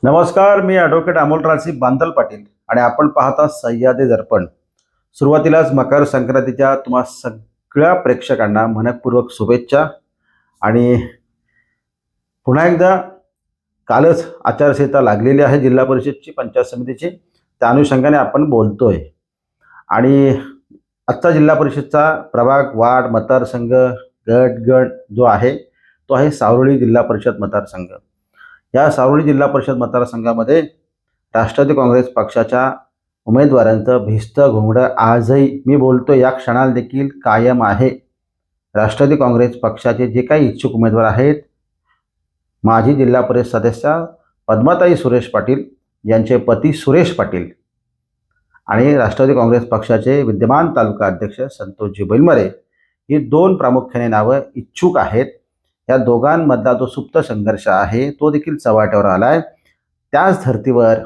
नमस्कार, मी ॲडव्होकेट अमोलराजसिंह बांदल पाटील आणि आपण पाहता सह्याद्री दर्पण. सुरुवातीलाच मकर संक्रांतीच्या तुम्हा सगळ्या प्रेक्षकांना मनःपूर्वक शुभेच्छा. आणि पुन्हा एकदा कालच आचारसंहिता लागलेली आहे जिल्हा परिषदची, पंचायत समितीची. त्या अनुषंगाने आपण बोलतोय. आणि आजचा जिल्हा परिषदचा प्रभाग, वार्ड, मतदारसंघ, गट जो आहे तो आहे सावळी जिल्हा परिषद मतदारसंघ. या सावळी जिल्हा परिषद मतदारसंघामध्ये राष्ट्रवादी काँग्रेस पक्षाच्या उमेदवारांचं भिस्त घोंगडं आजही मी बोलतो या क्षणाला देखील कायम आहे. राष्ट्रवादी काँग्रेस पक्षाचे जे काही इच्छुक उमेदवार आहेत, माजी जिल्हा परिषद सदस्या पद्माताई सुरेश पाटील यांचे पती सुरेश पाटील आणि राष्ट्रवादी काँग्रेस पक्षाचे विद्यमान तालुका अध्यक्ष संतोषजी बैलमरे ही दोन प्रामुख्याने नावं इच्छुक आहेत. या दोघांमधला जो सुप्त संघर्ष आहे तो देखील चव्हाट्यावर आला आहे. त्याच धर्तीवर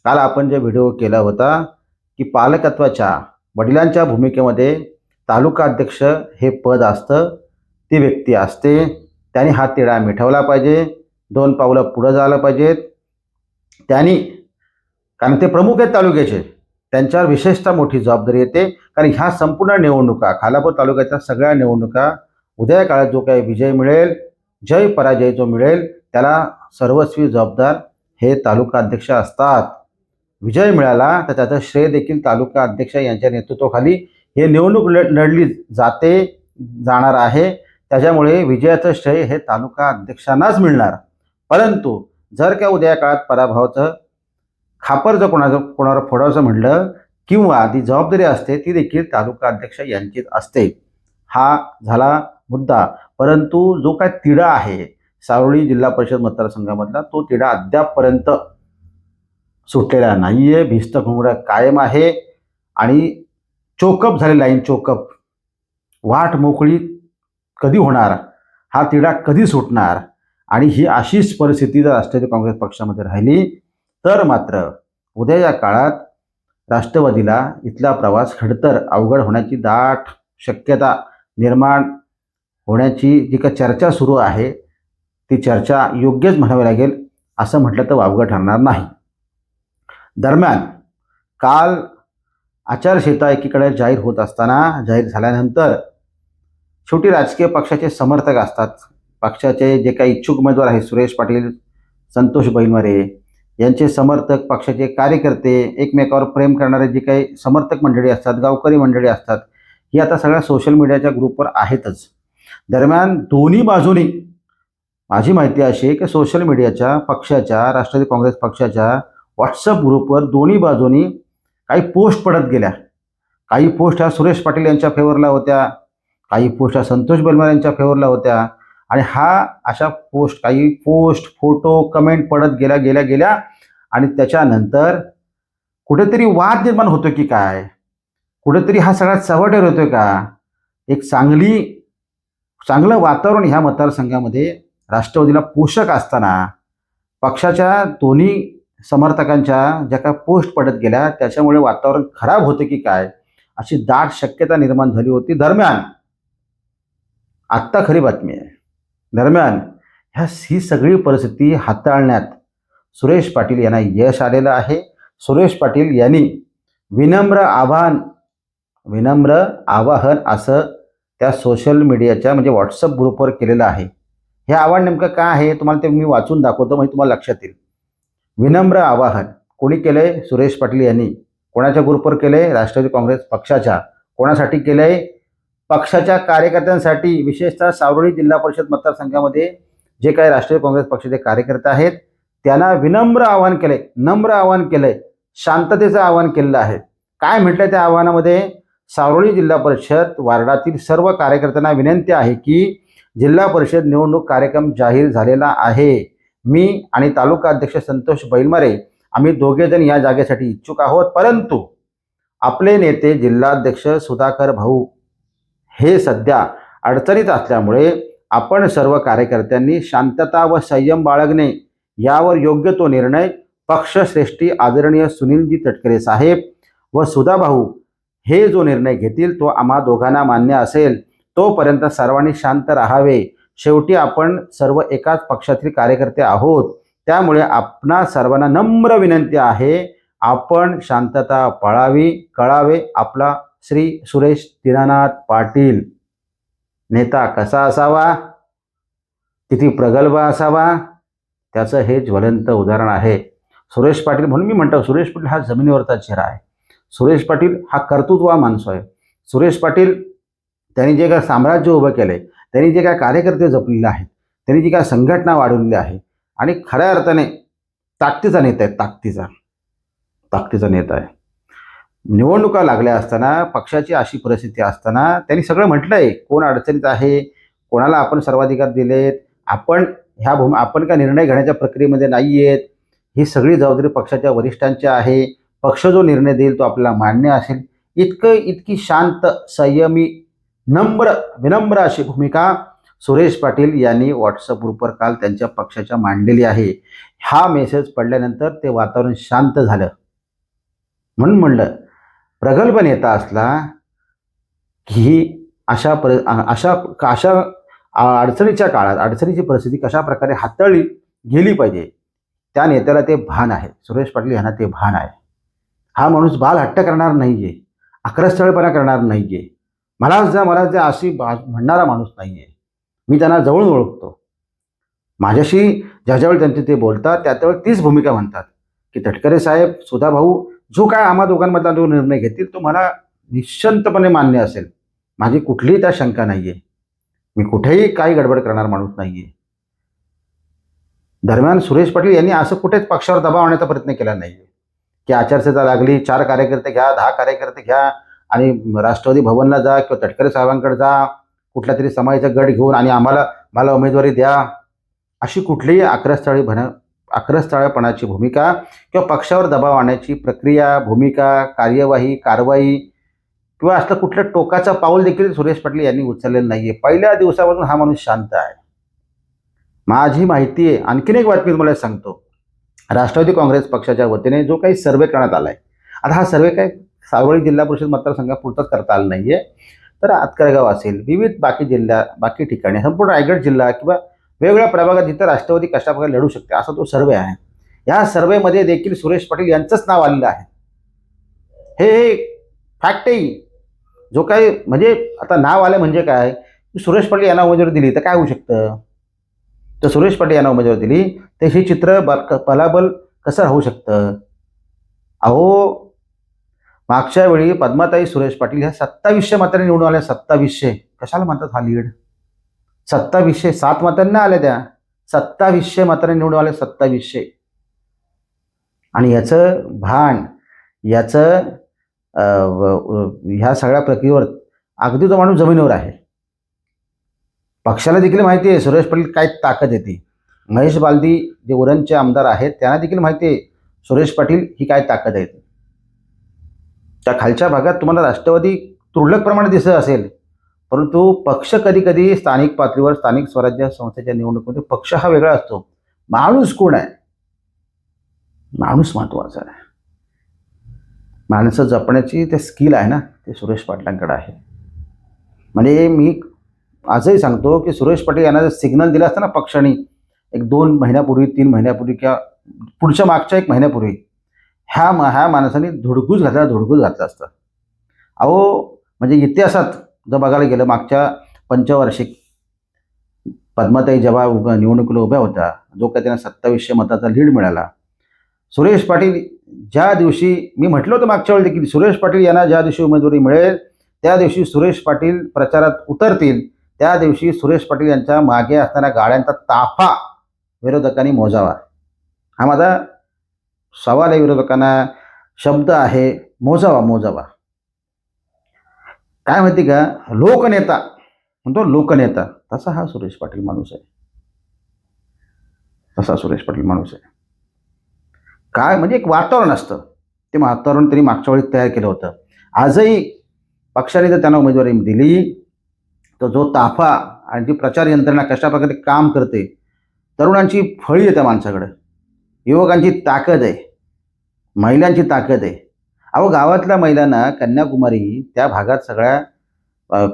काल आपण जे व्हिडिओ केला होता की पालकत्वाच्या वडिलांच्या भूमिकेमध्ये तालुका अध्यक्ष हे पद असतं, ती व्यक्ती असते, त्यांनी हा तिढा मिटवला पाहिजे, 2 पावलं पुढं जायला पाहिजेत त्यांनी, कारण ते प्रमुख आहेत तालुक्याचे, त्यांच्यावर विशेषतः मोठी जबाबदारी येते. कारण ह्या संपूर्ण निवडणुका, खालापूर तालुक्याच्या सगळ्या निवडणुका, उद्या काळात जो काही विजय मिळेल, जय पराजय जो मिळेल, त्याला सर्वस्वी जबाबदार हे तालुका अध्यक्ष असतात. विजय मिळाला तर त्याचं श्रेय देखील तालुका अध्यक्ष यांच्या नेतृत्वाखाली हे निवडणूक लढली जाणार आहे. त्याच्यामुळे विजयाचं श्रेय हे तालुका अध्यक्षांनाच मिळणार. परंतु जर का उद्या काळात पराभवाचं खापर जर कोणावर फोडायचं म्हटलं किंवा ती जबाबदारी असते ती देखील तालुका अध्यक्ष यांचीच असते. हा झाला मुद्दा. परंतु जो काय तिढा आहे सावळी जिल्हा परिषद मतदारसंघामधला, तो तिढा अद्यापपर्यंत सुटलेला नाहीये. भिस्त घोंगडं कायम आहे आणि चोकअप झाले, लाईन चोकअप. वाट मोकळी कधी होणार, हा तिढा कधी सुटणार, आणि ही अशीच परिस्थिती जर राष्ट्रवादी काँग्रेस पक्षामध्ये राहिली तर मात्र उद्या या काळात राष्ट्रवादीला इथला प्रवास खडतर अवघड होण्याची दाट शक्यता निर्माण होण्याची जी काही चर्चा सुरू आहे ती चर्चा योग्यच म्हणावी लागेल, असं म्हटलं तर वावगं ठरणार नाही. दरम्यान काल आचारसंहिता एकीकडे जाहीर होत असताना, जाहीर झाल्यानंतर शेवटी राजकीय पक्षाचे समर्थक असतात, पक्षाचे जे काही इच्छुक उमेदवार आहेत सुरेश पाटील, संतोष बैलमरे यांचे समर्थक, पक्षाचे कार्यकर्ते, एकमेकावर प्रेम करणारे जे काही समर्थक मंडळी असतात, गावकरी मंडळी असतात, ही आता सगळ्या सोशल मीडियाच्या ग्रुपवर आहेतच. दरम्यान दोन्ही बाजूनी माझी माहिती अशी आहे की सोशल मीडियाच्या पक्षाच्या, राष्ट्रवादी काँग्रेस पक्षाच्या व्हॉट्सअप ग्रुपवर दोन्ही बाजूनी काही पोस्ट पडत गेल्या. काही पोस्ट ह्या सुरेश पाटील यांच्या फेवरला होत्या, काही पोस्ट ह्या संतोष बैलमरे यांच्या फेवरला होत्या. आणि अशा काही पोस्ट, फोटो, कमेंट पडत गेल्या आणि त्याच्यानंतर कुठेतरी वाद निर्माण होतो की काय, कुठेतरी हा सगळा चव्हाट्यावर होतोय का. एक चांगलं वातावरण ह्या मतदारसंघामध्ये राष्ट्रवादीला पोषक असताना पक्षाच्या दोन्ही समर्थकांच्या ज्या काय पोस्ट पडत गेल्या त्याच्यामुळे वातावरण खराब होतं की काय, अशी दाट शक्यता निर्माण झाली होती. दरम्यान आत्ता खरी बातमी आहे, दरम्यान ही सगळी परिस्थिती हाताळण्यात सुरेश पाटील यांना यश आलेलं आहे. सुरेश पाटील यांनी विनम्र आवाहन असं त्या सोशल मीडियाच्या म्हणजे व्हॉट्सअप ग्रुपवर केलेलं आहे. हे आव्हान नेमकं काय आहे तुम्हाला ते मी वाचून दाखवतो, म्हणजे तुम्हाला लक्षात येईल. विनम्र आवाहन कोणी केलंय? सुरेश पाटील यांनी. कोणाच्या ग्रुपवर केलंय? राष्ट्रवादी काँग्रेस पक्षाच्या. कोणासाठी केलंय? पक्षाच्या कार्यकर्त्यांसाठी. विशेषतः सावळी जिल्हा परिषद मतदारसंघामध्ये जे काही राष्ट्रवादी काँग्रेस पक्षाचे कार्यकर्ते आहेत त्यांना विनम्र आवाहन केलंय, नम्र आवाहन केलंय, शांततेचं आवाहन केलेलं आहे. काय म्हटलंय त्या आव्हानामध्ये? सावळी जिल्हा परिषद वार्डातील सर्व कार्यकर्त्यांना विनंती आहे की जिल्हा परिषद निवडणूक कार्यक्रम जाहीर झालेला आहे. मी आणि तालुका अध्यक्ष संतोष बैलमरे आम्ही दोघेजण या जागेसाठी इच्छुक आहोत. परंतु आपले नेते जिल्हाध्यक्ष सुधाकर भाऊ हे सध्या अडचणीत असल्यामुळे आपण सर्व कार्यकर्त्यांनी शांतता व संयम बाळगणे यावर योग्य तो निर्णय पक्षश्रेष्ठी आदरणीय सुनीलजी तटकरे साहेब व सुधाभाऊ हे जो निर्णय घेतील तो आम्हा दोघांना मान्य असेल. तोपर्यंत सर्वांनी शांत राहावे. शेवटी आपण सर्व एकाच पक्षातील कार्यकर्ते आहोत. त्यामुळे आपणा सर्वांना नम्र विनंती आहे, आपण शांतता पाळावी. कळावे आपला श्री सुरेश दीनानाथ पाटील नेता कसा असावा, किती प्रगल्भ असावा, त्याचं हे ज्वलंत उदाहरण आहे. सुरेश पाटील म्हणून मी म्हणतो, सुरेश पाटील हा जमिनीवरचा चेहरा आहे. सुरेश पाटील हा कर्तृत्ववान माणूस आहे. सुरेश पाटील त्यांनी जे काय साम्राज्य उभं केलंय, त्यांनी जे काय कार्यकर्ते जपलेले आहेत, त्यांनी जी काय संघटना वाढवलेली आहे आणि खऱ्या अर्थाने ताकदीचा नेता आहे. ताकदीचा नेता आहे. निवडणुका लागल्या असताना, पक्षाची अशी परिस्थिती असताना त्यांनी सगळं म्हटलंय, कोण अडचणीत आहे, कोणाला आपण सर्वाधिकार दिलेत, आपण आपण काय निर्णय घेण्याच्या प्रक्रियेमध्ये नाही आहेत, ही सगळी जबाबदारी पक्षाच्या वरिष्ठांची आहे. पक्ष जो निर्णय देईल तो आपल्याला मान्य असेल. इतकी शांत, संयमी, विनम्र अशी भूमिका सुरेश पाटील यांनी व्हॉट्सअप ग्रुपवर काल त्यांच्या पक्षाच्या मांडलेली आहे. हा मेसेज पडल्यानंतर ते वातावरण शांत झालं. म्हणून म्हणलं, प्रगल्भ नेता असला की अशा अडचणीच्या काळात अडचणीची परिस्थिती कशा प्रकारे हाताळली गेली पाहिजे, त्या नेत्याला ते भान आहे. सुरेश पाटील यांना ते भान आहे. हा माणूस बालहट्ट करणार नाहीये, आक्रस्थळपणा करणार नाहीये, मलाच द्या अशी म्हणणारा माणूस नाहीये. मी त्यांना जवळून ओळखतो. माझ्याशी ज्यावेळी त्यांचे ते बोलतात त्यावेळी तीच भूमिका म्हणतात की तटकरे साहेब, सुधा भाऊ, जो काय आम्हा दोघांमधला जो निर्णय घेतील तो मला निश्चिंतपणे मान्य असेल. माझी कुठलीही त्या शंका नाहीये. मी कुठेही काही गडबड करणार माणूस नाहीये. दरम्यान सुरेश पाटील यांनी असं कुठेच पक्षावर दबाव आणण्याचा प्रयत्न केला नाहीये की आचारसंहिता लागली, 4 कार्यकर्ते घ्या, 10 कार्यकर्ते घ्या आणि राष्ट्रवादी भवनला जा किंवा तटकरे साहेबांकडे जा, कुठला तरी समाजाचा गट घेऊन आणि मला उमेदवारी द्या, अशी कुठलीही आक्रस्ताळपणाची भूमिका किंवा पक्षावर दबाव आणण्याची प्रक्रिया, भूमिका, कारवाई किंवा असलं कुठलं टोकाचं पाऊल देखील सुरेश पाटील यांनी उचललेलं नाहीये. पहिल्या दिवसापासून हा माणूस शांत आहे. माझी माहिती आहे. आणखीन एक बातमी तुम्हाला सांगतो. राष्ट्रवादी काँग्रेस पक्षाच्या वतीने जो काही सर्वे करण्यात आलाय, आता हा सर्वे काय सावळी जिल्हा परिषद मतदारसंघापुरताच करता आला नाहीये, तर आतकरगाव असेल, विविध बाकी ठिकाणी, संपूर्ण रायगड जिल्हा किंवा वेगवेगळ्या प्रभागात जिथं राष्ट्रवादी कशाप्रकारे लढू शकते असा तो सर्वे आहे. या सर्वेमध्ये देखील सुरेश पाटील यांचंच नाव आलेलं आहे. हे फॅक्ट आहे. जो काही म्हणजे आता नाव आलं म्हणजे काय, सुरेश पाटील यांना उमेदवारी दिली तर काय होऊ शकतं, तर सुरेश पाटील यांना उमेदवारी दिली तर हे चित्र बलाबल कसं राहू शकतं. अहो, मागच्या वेळी पद्माताई सुरेश पाटील ह्या 2700 मतांनी निवडून आल्या. 2700 कशाला म्हणतात हा लीड, 2700 7 मतांना आल्या त्या, 2700 मतांनी निवडून आल्या. 2700. आणि याचं भान, याचं ह्या सगळ्या प्रक्रियेवर अगदी तो माणूस जमिनीवर आहे. पक्षाला देखील माहिती आहे सुरेश पाटील काय ताकद येते. महेश बालदी जे उरणचे आमदार आहेत त्यांना देखील माहिती आहे सुरेश पाटील ही काय ताकद आहे. त्या खालच्या भागात तुम्हाला राष्ट्रवादी तुरळक प्रमाणात दिसत असेल, परंतु पक्ष कधी कधी स्थानिक पातळीवर, स्थानिक स्वराज्य संस्थेच्या निवडणुकीमध्ये पक्ष हा वेगळा असतो. माणूस कोण आहे, माणूस महत्वाचा आहे. माणसं जपण्याची ते स्किल आहे ना, ते सुरेश पाटलांकडे आहे. म्हणजे मी आजही सांगतो की सुरेश पाटील यांना जर सिग्नल दिला असता ना पक्षाने एक 2 महिन्यापूर्वी, 3 महिन्यापूर्वी किंवा पुढच्या मागच्या 1 महिन्यापूर्वी, ह्या माणसाने धुडगूस घातला असतं. अहो, म्हणजे इतिहासात जर बघायला गेलं, मागच्या पंचवार्षिक पद्माताई जेव्हा निवडणुकीला उभ्या होत्या, जो काही त्यांना 2700 मताचा लीड मिळाला, सुरेश पाटील ज्या दिवशी, मी म्हटलं होतं मागच्या वेळी देखील, सुरेश पाटील यांना ज्या दिवशी उमेदवारी मिळेल त्या दिवशी सुरेश पाटील प्रचारात उतरतील, त्या दिवशी सुरेश पाटील यांच्या मागे असणाऱ्या गाड्यांचा ताफा विरोधकांनी मोजावा. हा माझा सवाल आहे विरोधकांना, शब्द आहे, मोजावा. काय माहिती का, लोकनेता म्हणतो, लोकनेता, तसा हा सुरेश पाटील माणूस आहे. काय म्हणजे एक वातावरण असतं, ते वातावरण त्यांनी मागच्या वेळी तयार केलं होतं. आजही पक्षाने जर त्यांना उमेदवारी दिली तर जो ताफा आणि जी प्रचार यंत्रणा कशा प्रकारे काम करते, तरुणांची फळी आहे त्या माणसाकडे, युवकांची ताकद आहे, महिलांची ताकद आहे. अहो, गावातल्या महिलांना कन्याकुमारी त्या भागात सगळ्या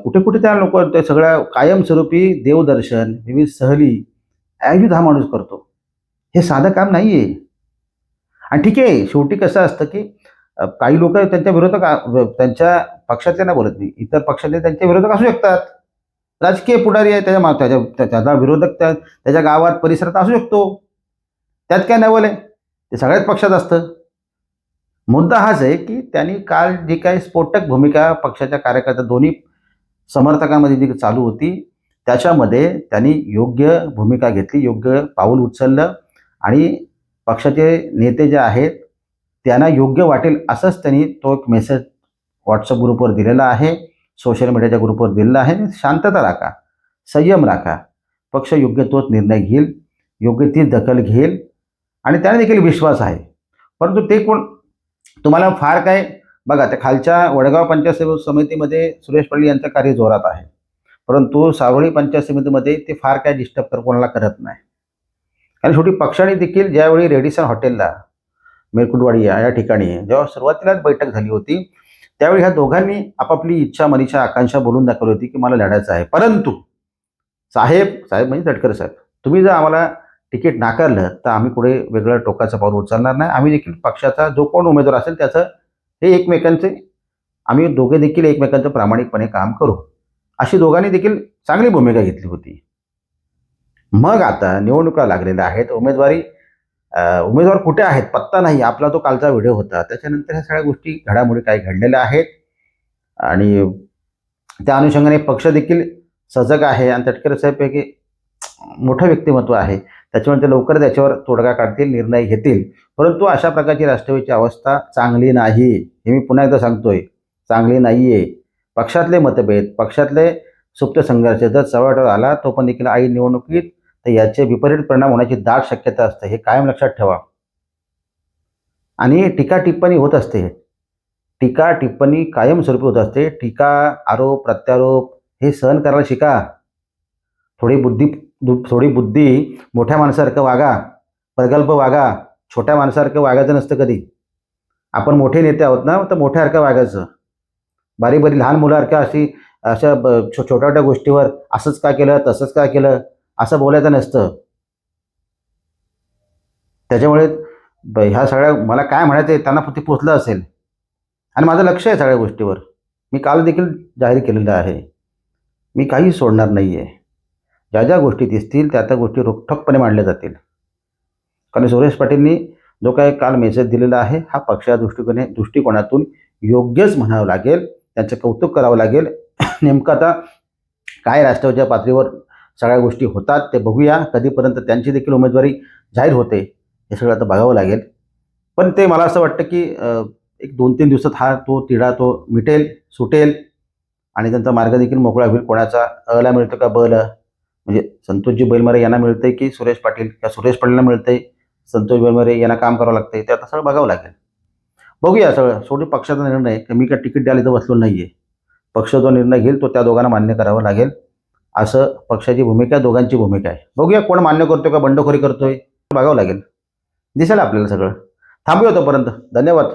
कुठे त्या लोक ते सगळ्या कायमस्वरूपी देवदर्शन, विविध सहली आयोजित हा माणूस करतो. हे साधं काम नाही आहे. आणि ठीक आहे, शेवटी कसं असतं की काही लोक त्यांच्या विरोधक त्यांच्या पक्षातले नाही बोलत मी, इतर पक्षातले त्यांच्या विरोधक असू शकतात. राजकीय पुढारी आहे, त्याचा विरोधक त्याच्या गावात परिसरात असू शकतो. त्यात काय नवल आहे, ते सगळ्याच पक्षात असतं. मुद्दा हाच आहे की त्यांनी काल जी काही स्फोटक भूमिका पक्षाच्या कार्यकर्त्या दोन्ही समर्थकांमध्ये जी चालू होती, त्याच्यामध्ये त्यांनी योग्य भूमिका घेतली, योग्य पाऊल उचललं आणि पक्षाचे नेते जे आहेत त्यांना योग्य वाटेल असंच त्यांनी तो एक मेसेज व्हॉट्सअप ग्रुपवर दिलेला आहे, सोशल मीडियाच्या ग्रुपवर दिलेला आहे. शांतता राखा, संयम राखा. पक्ष योग्य तोच निर्णय घेईल, योग्य ती दखल घेईल आणि त्याने देखील विश्वास आहे. परंतु ते कोण तुम्हाला फार काय बघा, त्या खालच्या वडगाव पंचायत समितीमध्ये सुरेश पाटील यांचं कार्य जोरात आहे. परंतु सारोळी पंचायत समितीमध्ये ते फार काय डिस्टर्ब कोणाला करत नाही. कारण शेवटी पक्षाने देखील ज्यावेळी रेडिसन हॉटेलला मेरकुटवाडी या ठिकाणी जेव्हा सुरुवातीलाच बैठक झाली होती, त्यावेळी ह्या दोघांनी आपापली इच्छा, मनीषा, आकांक्षा बोलून दाखवली होती की मला लढायचं आहे. परंतु साहेब म्हणजे तटकरे साहेब, तुम्ही जर आम्हाला तिकीट नाकारलं तर आम्ही पुढे वेगळं टोकाचं पाऊल उचलणार नाही. आम्ही देखील पक्षाचा जो कोण उमेदवार असेल त्याचं हे एकमेकांचे आम्ही दोघे देखील एकमेकांचं प्रामाणिकपणे काम करू, अशी दोघांनी देखील चांगली भूमिका घेतली होती. मग आता निवडणुका लागलेल्या आहेत, उमेदवार कुठे आहेत पत्ता नाही. आपला तो कालचा व्हिडिओ होता, त्याच्यानंतर ह्या सगळ्या गोष्टी घडामोडी काही घडलेल्या आहेत आणि त्या अनुषंगाने पक्ष देखील सजग आहे आणि तटकरे साहेबपैकी मोठं व्यक्तिमत्व आहे, त्याच्यामुळे ते लवकर त्याच्यावर तोडगा काढतील, निर्णय घेतील. परंतु अशा प्रकारची राष्ट्रवादीची अवस्था चांगली नाही, हे मी पुन्हा एकदा सांगतोय, चांगली नाही आहे. पक्षातले मतभेद, पक्षातले सुप्त संघर्ष जर चव्हाट्यावर आला तो पण देखील आई निवडणुकीत तर याचे विपरीत परिणाम होण्याची दाट शक्यता असते, हे कायम लक्षात ठेवा. आणि टीका टिप्पणी होत असते, टीका टिप्पणी कायमस्वरूपी होत असते. टीका, आरोप, प्रत्यारोप हे सहन करायला शिका. थोडी बुद्धी मोठ्या माणसासारखं वागा, प्रगल्भ वागा. छोट्या माणसासारखं वागायचं नसतं कधी. आपण मोठे नेते आहोत ना, तर मोठ्यासारखं वागायचं. बारीक लहान मुलासारखं अशा छोट्या छोट्या गोष्टीवर असंच का केलं, तसंच का केलं असं बोलायचं नसतं. त्याच्यामुळे ह्या सगळ्या मला काय म्हणायचं आहे त्यांना ते पोचलं असेल आणि माझं लक्ष आहे सगळ्या गोष्टीवर. मी काल देखील जाहीर केलेलं आहे, मी काही सोडणार नाही आहे. ज्या ज्या गोष्टी दिसतील त्या गोष्टी रोखठोकपणे मांडल्या जातील. कारण सुरेश पाटीलनी जो काही काल मेसेज दिलेला आहे हा पक्षाच्या दृष्टिकोनातून योग्यच म्हणावं लागेल, त्यांचं कौतुक करावं लागेल. नेमकं आता काय राष्ट्रवादीच्या पातळीवर सगळ्या गोष्टी होतात ते बघूया. कधीपर्यंत त्यांची देखील उमेदवारी जाहीर होते हे सगळं आता बघावं लागेल. पण ते मला असं वाटतं की एक 2-3 दिवसात हा तिढा मिटेल, सुटेल आणि त्यांचा मार्ग देखील मोकळा होईल. कोणाचा अला मिळतो का बला, म्हणजे संतोषजी बैलमरे यांना मिळतंय की सुरेश पाटीलला मिळतंय, संतोष बैलमरे यांना काम करावं लागतंय, ते आता सगळं बघावं लागेल. बघूया सगळं. शेवटी पक्षाचा निर्णय, मी काय तिकीट द्यायला इथं बसलो नाही आहे. पक्ष जो निर्णय घेईल तो त्या दोघांना मान्य करावा लागेल, असं पक्षाची भूमिका, दोघांची भूमिका आहे. बघूया कोण मान्य करतोय का बंडखोरी करतोय, बघावं लागेल. दिसेल आपल्याला सगळं. थांबूया तोपर्यंत. धन्यवाद.